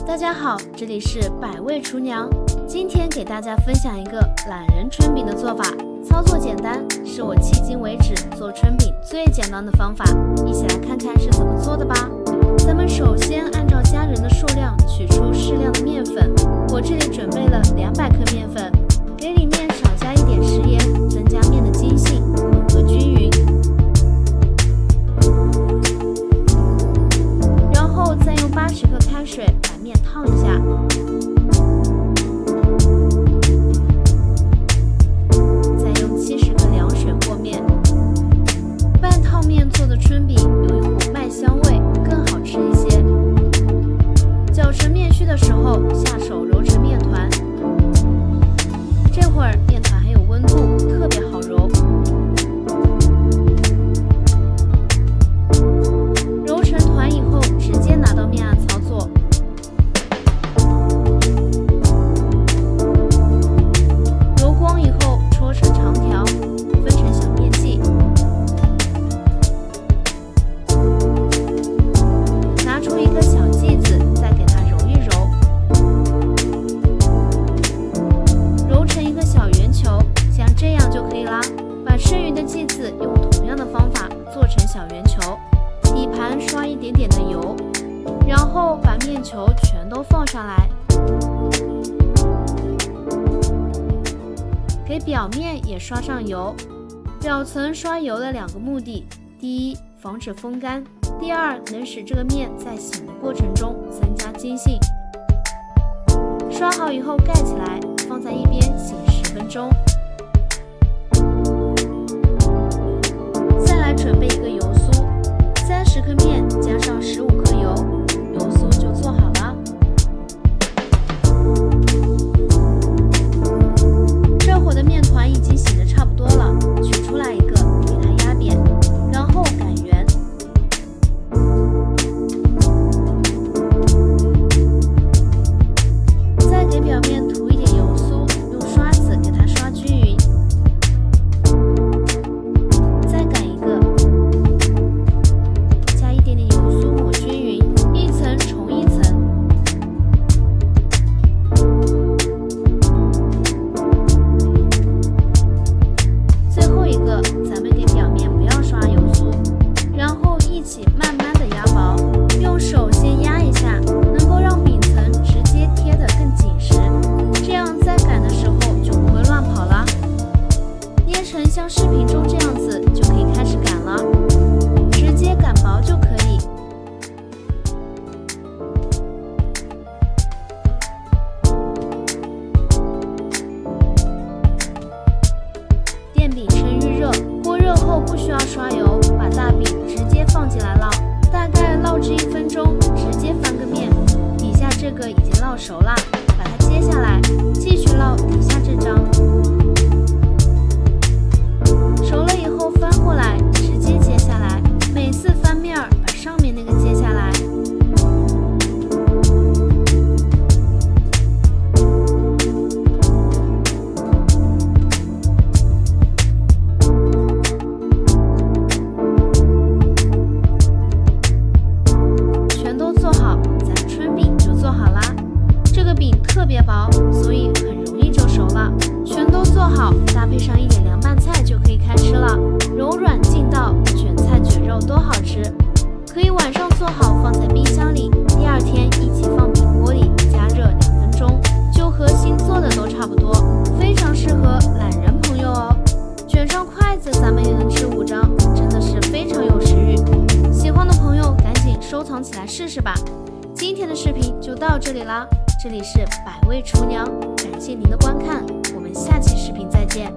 大家好，这里是百味厨娘，今天给大家分享一个懒人春饼的做法，操作简单，是我迄今为止做春饼最简单的方法，一起来看看是怎么做的吧。咱们首先按照家人的数量取出适量的面粉，我这里准备了200克面粉，给里面少加一点食盐，增加面的筋性，混合均匀。然后再用80克开水把面烫一下，再用70克凉水和面。半烫面做的春饼有一股麦香味，更好吃一些。搅成面絮的时候，下手揉成面团。这会儿面团还有温度，特别好揉。揉成团以后，直接拿到面案操作。揉光以后，戳成长条，分成小面剂。拿出一个小剂子，再给它揉一揉，揉成一个小圆球，像这样就可以啦。把剩余的剂子用同样的方法做成小圆球，底盘刷一点点的油，然后把面球全都放上来，给表面也刷上油。表层刷油的2个目的，第一，防止风干；第二，能使这个面在醒的过程中增加筋性。刷好以后盖起来，放在一边醒10分钟。再来准备一个油酥，30克面加上15克油，油酥就做好了。这会的面团已经醒得差不多了，取出来一个，给它压扁，然后擀圆。再给表面涂一点油酥，用刷子给它刷均匀。再擀一个，加一点点油酥抹均匀，一层重一层。最后一个，咱们给表面不要刷油酥，然后一起慢慢的压薄，用手先压一下，能够让饼层直接贴得更紧实，这样在擀的时候就不会乱跑了。捏成像视频中这样子就可以开始擀了，直接擀薄就可以。电饼趁预热，锅热后不需要刷油，把大饼直接放进来烙，大概烙制1分钟，直接翻个面。底下这个已经烙熟了，把它揭下来，继续烙底下这张。熟了以后翻过来，直接揭下来，每次翻面把上面那个揭下来。全都做好，咱春饼就做好啦。这个饼特别薄，所以很容易就熟了。全都做好，搭配上一点凉拌菜就可以开吃了。柔软劲道，卷菜卷肉都好吃。可以晚上做好放在冰箱里，第2天一起放饼锅里加热2分钟，就和新做的都差不多，非常适合懒人朋友哦。卷上筷子咱们也能吃5张，真的是非常有食欲。喜欢的朋友赶紧收藏起来试试吧。今天的视频就到这里啦，这里是百味厨娘，感谢您的观看，我们下期视频再见。